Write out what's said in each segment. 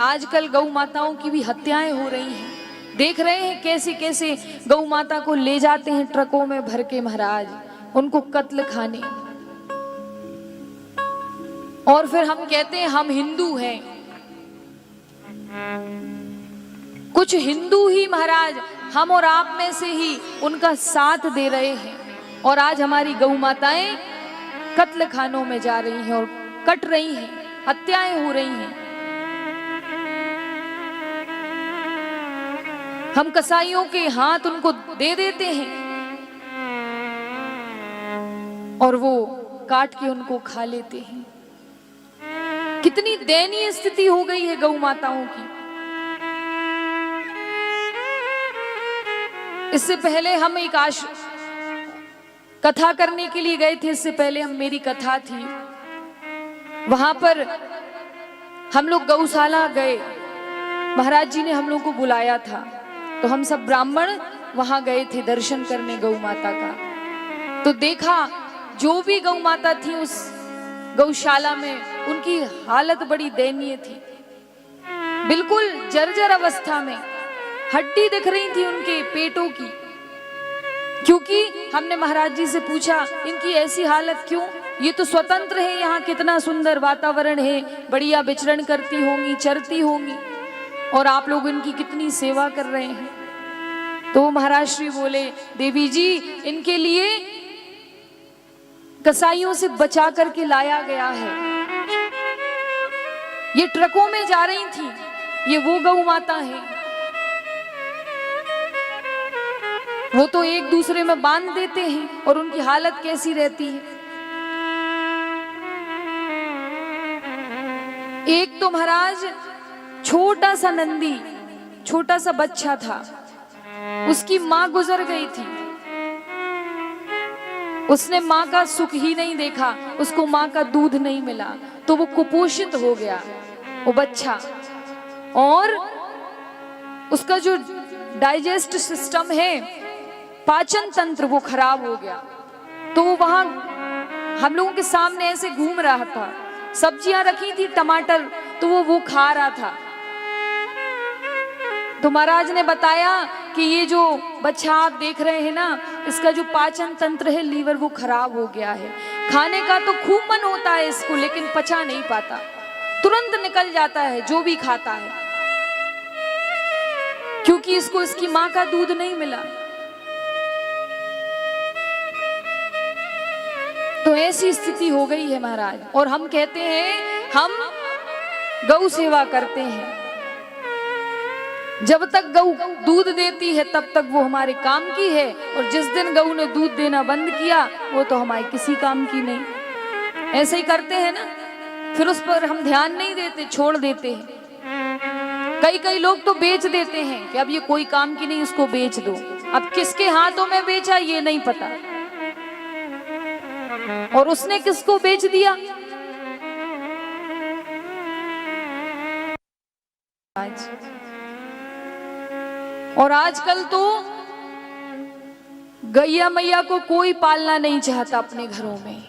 आजकल गौ माताओं की भी हत्याएं हो रही हैं। देख रहे हैं कैसे कैसे गौ माता को ले जाते हैं ट्रकों में भर के महाराज, उनको कत्ल खाने। और फिर हम कहते हैं हम हिंदू हैं। कुछ हिंदू ही महाराज हम और आप में से ही उनका साथ दे रहे हैं, और आज हमारी गौ माताएं कत्ल खानों में जा रही हैं और कट रही हैं, हत्याएं हो रही हैं। हम कसाईयों के हाथ उनको दे देते हैं और वो काट के उनको खा लेते हैं। कितनी दयनीय स्थिति हो गई है गौ माताओं की। इससे पहले हम एक कथा करने के लिए गए थे, इससे पहले मेरी कथा थी, वहां पर हम लोग गौशाला गए। महाराज जी ने हम लोग को बुलाया था, तो हम सब ब्राह्मण वहां गए थे दर्शन करने गौ माता का। तो देखा जो भी गौ माता थी उस गौशाला में, उनकी हालत बड़ी दयनीय थी, बिल्कुल जर्जर अवस्था में। हड्डी दिख रही थी उनके पेटों की। क्योंकि हमने महाराज जी से पूछा इनकी ऐसी हालत क्यों? ये तो स्वतंत्र है, यहाँ कितना सुंदर वातावरण है, बढ़िया विचरण करती होंगी, चरती होंगी, और आप लोग इनकी कितनी सेवा कर रहे हैं। तो महाराज श्री बोले, देवी जी इनके लिए कसाईयों से बचा करके लाया गया है। ये ट्रकों में जा रही थी, ये वो गौ माता है। वो तो एक दूसरे में बांध देते हैं और उनकी हालत कैसी रहती है। एक तो महाराज छोटा सा नंदी, छोटा सा बच्चा था, उसकी मां गुजर गई थी। उसने मां का सुख ही नहीं देखा, उसको मां का दूध नहीं मिला, तो वो कुपोषित हो गया वो बच्चा, और उसका जो डाइजेस्ट सिस्टम है, पाचन तंत्र, वो खराब हो गया। तो वो वहां हम लोगों के सामने ऐसे घूम रहा था, सब्जियां रखी थी, टमाटर, तो वो खा रहा था। तो महाराज ने बताया कि ये जो बच्चा आप देख रहे हैं ना, इसका जो पाचन तंत्र है, लीवर, वो खराब हो गया है। खाने का तो खूब मन होता है इसको, लेकिन पचा नहीं पाता, तुरंत निकल जाता है जो भी खाता है, क्योंकि इसको इसकी मां का दूध नहीं मिला। तो ऐसी स्थिति हो गई है महाराज। और हम कहते हैं हम गौ सेवा करते हैं। जब तक गौ दूध देती है तब तक वो हमारे काम की है, और जिस दिन गौ ने दूध देना बंद किया वो तो हमारे किसी काम की नहीं। ऐसे ही करते हैं ना, फिर उस पर हम ध्यान नहीं देते, छोड़ देते हैं। कई लोग तो बेच देते हैं कि अब ये कोई काम की नहीं, उसको बेच दो। अब किसके हाथों में बेचा ये नहीं पता, और उसने किसको बेच दिया। और आजकल तो गैया मैया को कोई पालना नहीं चाहता अपने घरों में।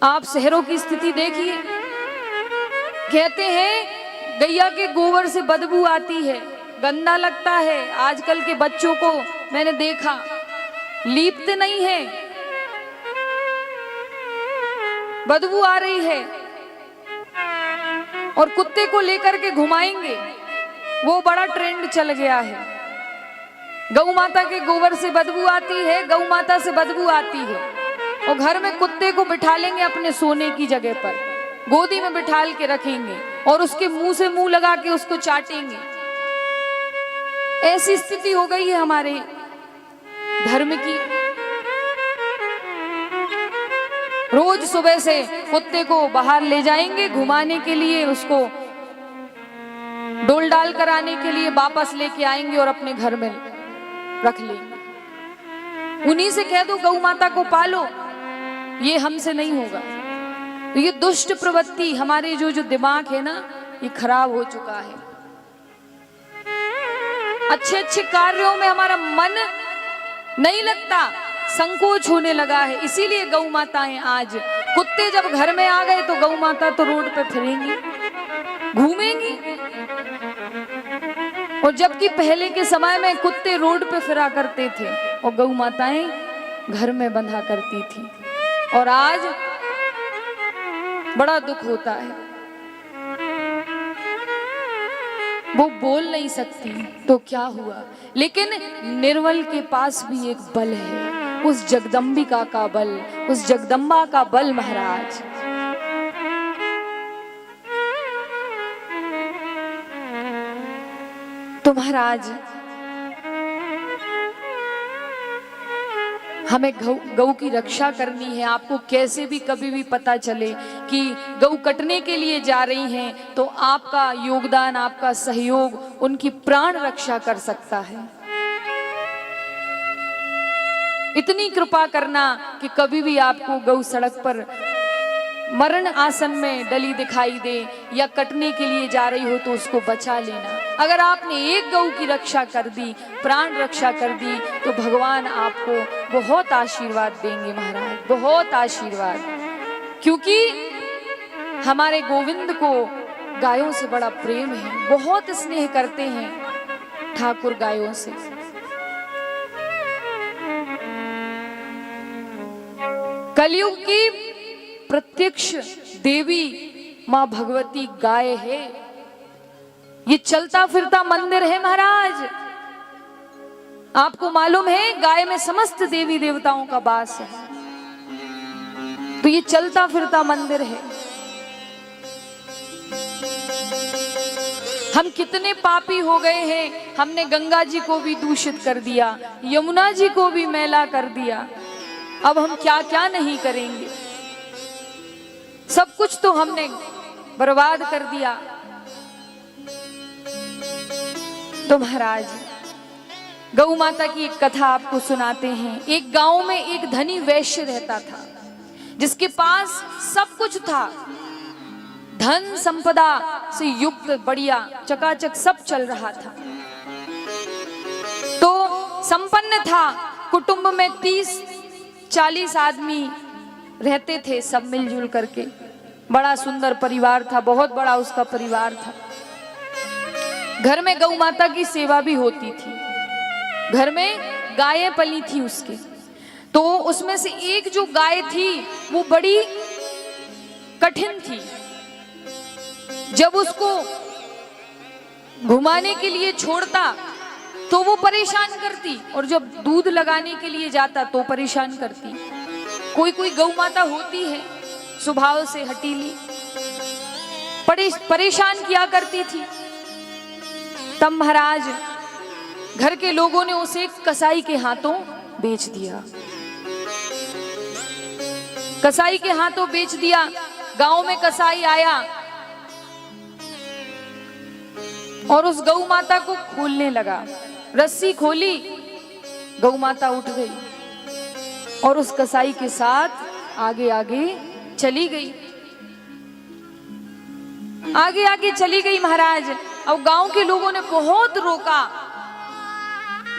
आप शहरों की स्थिति देखिए, कहते हैं गैया के गोबर से बदबू आती है, गंदा लगता है। आजकल के बच्चों को मैंने देखा लीपते नहीं है, बदबू आ रही है, और कुत्ते को लेकर के घुमाएंगे, वो बड़ा ट्रेंड चल गया है। गौ माता के गोबर से बदबू आती है, गौ माता से बदबू आती है, और घर में कुत्ते को बिठा लेंगे अपने सोने की जगह पर, गोदी में बिठाल के रखेंगे और उसके मुंह से मुंह लगा के उसको चाटेंगे। ऐसी स्थिति हो गई है हमारे धर्म की। रोज सुबह से कुत्ते को बाहर ले जाएंगे घुमाने के लिए, उसको डोल डाल कराने के लिए वापस लेके आएंगे और अपने घर में रख लेंगे। उन्हीं से कह दो गौ माता को पालो, ये हमसे नहीं होगा। तो ये दुष्ट प्रवृत्ति, हमारे जो दिमाग है ना, ये खराब हो चुका है। अच्छे अच्छे कार्यों में हमारा मन नहीं लगता, संकोच होने लगा है। इसीलिए गौ माताएं आज, कुत्ते जब घर में आ गए तो गौ माता तो रोड पे फिरेंगी, घूमेंगी, और जबकि पहले के समय में कुत्ते रोड पे फिरा करते थे और गौ माताएं घर में बंधा करती थी, और आज बड़ा दुख होता है। वो बोल नहीं सकती तो क्या हुआ, लेकिन निर्वल के पास भी एक बल है, उस जगदम्बिका का बल, उस जगदम्बा का बल महाराज। तो महाराज हमें गौ की रक्षा करनी है। आपको कैसे भी कभी भी पता चले कि गौ कटने के लिए जा रही हैं, तो आपका योगदान, आपका सहयोग उनकी प्राण रक्षा कर सकता है। इतनी कृपा करना कि कभी भी आपको गौ सड़क पर मरण आसन में डली दिखाई दे या कटने के लिए जा रही हो तो उसको बचा लेना। अगर आपने एक गौ की रक्षा कर दी, प्राण रक्षा कर दी, तो भगवान आपको बहुत आशीर्वाद देंगे महाराज, बहुत आशीर्वाद। क्योंकि हमारे गोविंद को गायों से बड़ा प्रेम है, बहुत स्नेह करते हैं ठाकुर गायों से। कलयुग की प्रत्यक्ष देवी मां भगवती गाय है। ये चलता फिरता मंदिर है महाराज। आपको मालूम है गाय में समस्त देवी देवताओं का वास है, तो ये चलता फिरता मंदिर है। हम कितने पापी हो गए हैं, हमने गंगा जी को भी दूषित कर दिया, यमुना जी को भी मैला कर दिया। अब हम क्या क्या नहीं करेंगे, सब कुछ तो हमने बर्बाद कर दिया। तो महाराज गौ माता की एक कथा आपको सुनाते हैं। एक गांव में एक धनी वैश्य रहता था, जिसके पास सब कुछ था, धन संपदा से युक्त बढ़िया चकाचक सब चल रहा था। तो संपन्न था, कुटुंब में 30-40 आदमी रहते थे, सब मिलजुल करके। बड़ा सुंदर परिवार था, बहुत बड़ा उसका परिवार था। घर में गौ माता की सेवा भी होती थी, घर में गायें पली थी उसके। तो उसमें से एक जो गाय थी वो बड़ी कठिन थी। जब उसको घुमाने के लिए छोड़ता तो वो परेशान करती, और जब दूध लगाने के लिए जाता तो परेशान करती। कोई कोई गौ माता होती है स्वभाव से हटीली, परेशान किया करती थी। तब महाराज घर के लोगों ने उसे एक कसाई के हाथों बेच दिया, कसाई के हाथों बेच दिया। गांव में कसाई आया और उस गौ माता को खोलने लगा। रस्सी खोली, गौ माता उठ गई और उस कसाई के साथ आगे आगे चली गई, आगे आगे चली गई महाराज। और गांव के लोगों ने बहुत रोका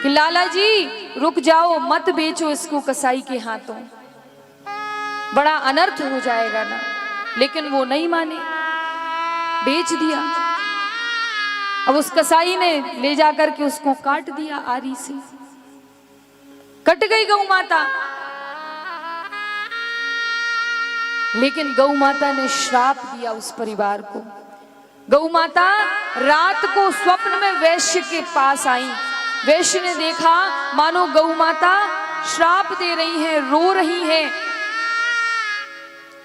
कि लाला जी रुक जाओ, मत बेचो इसको कसाई के हाथों, बड़ा अनर्थ हो जाएगा ना। लेकिन वो नहीं माने, बेच दिया। अब उस कसाई ने ले जाकर के उसको काट दिया, आरी से कट गई गौ माता। लेकिन गौ माता ने श्राप दिया उस परिवार को। गौ माता रात को स्वप्न में वैश्य के पास आई। वैश्य ने देखा मानो गौ माता श्राप दे रही है, रो रही है।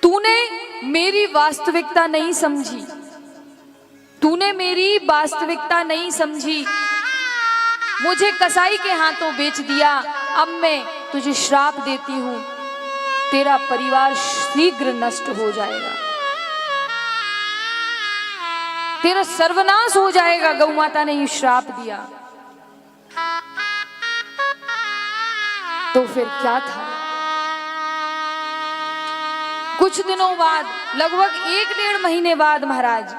तूने मेरी वास्तविकता नहीं समझी, तूने मेरी वास्तविकता नहीं समझी, मुझे कसाई के हाथों बेच दिया। अब मैं तुझे श्राप देती हूं, तेरा परिवार शीघ्र नष्ट हो जाएगा, तेरा सर्वनाश हो जाएगा। गौ माता ने ये श्राप दिया। तो फिर क्या था, कुछ दिनों बाद, लगभग 1-1.5 महीने बाद महाराज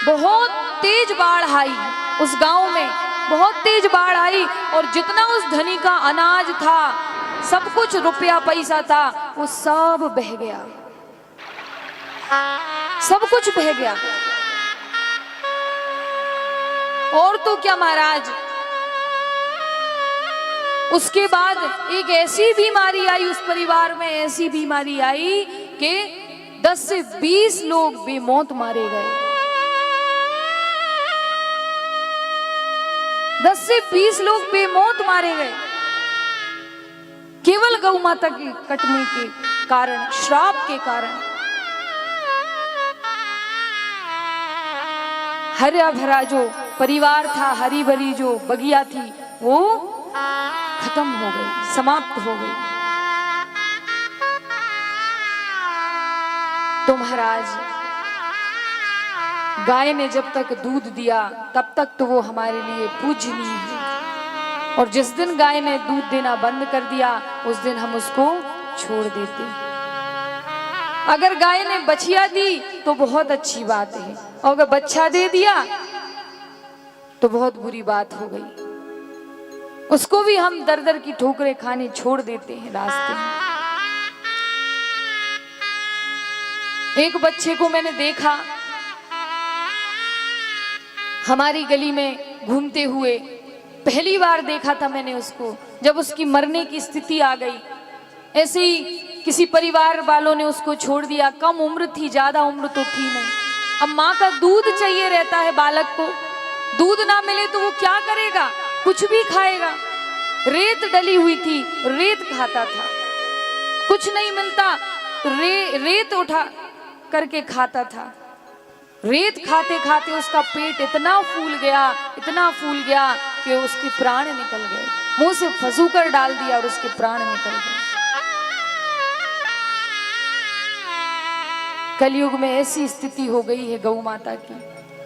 बहुत तेज बाढ़ आई उस गांव में, बहुत तेज बाढ़ आई। और जितना उस धनी का अनाज था, सब कुछ रुपया पैसा था, वो सब बह गया, सब कुछ बह गया। और तो क्या महाराज, उसके बाद एक ऐसी बीमारी आई उस परिवार में, ऐसी बीमारी आई कि 10 से 20 लोग बेमौत मारे गए। 10 से 20 लोग बेमौत मारे गए केवल गौ माता के कटने के कारण, श्राप के कारण। हरा भरा जो परिवार था, हरी भरी जो बगिया थी, वो खत्म हो गई, समाप्त हो गई। तो महाराज, गाय ने जब तक दूध दिया तब तक तो वो हमारे लिए पूजनीय है, और जिस दिन गाय ने दूध देना बंद कर दिया उस दिन हम उसको छोड़ देते। अगर गाय ने बछिया दी तो बहुत अच्छी बात है, और अगर बच्चा दे दिया तो बहुत बुरी बात हो गई। उसको भी हम दर दर की ठोकरें खाने छोड़ देते हैं रास्ते में। एक बच्चे को मैंने देखा हमारी गली में घूमते हुए, पहली बार देखा था मैंने उसको जब उसकी मरने की स्थिति आ गई। ऐसे ही किसी परिवार वालों ने उसको छोड़ दिया। कम उम्र थी, ज्यादा उम्र तो थी नहीं। अब माँ का दूध चाहिए रहता है बालक को, दूध ना मिले तो वो क्या करेगा, कुछ भी खाएगा। रेत डली हुई थी, रेत खाता था। कुछ नहीं मिलता तो रेत उठा करके खाता था। रेत खाते खाते उसका पेट इतना फूल गया, इतना फूल गया कि उसके प्राण निकल गए। मुंह से फंसूकर डाल दिया और उसके प्राण निकल गए। कलयुग में ऐसी स्थिति हो गई है गौ माता की।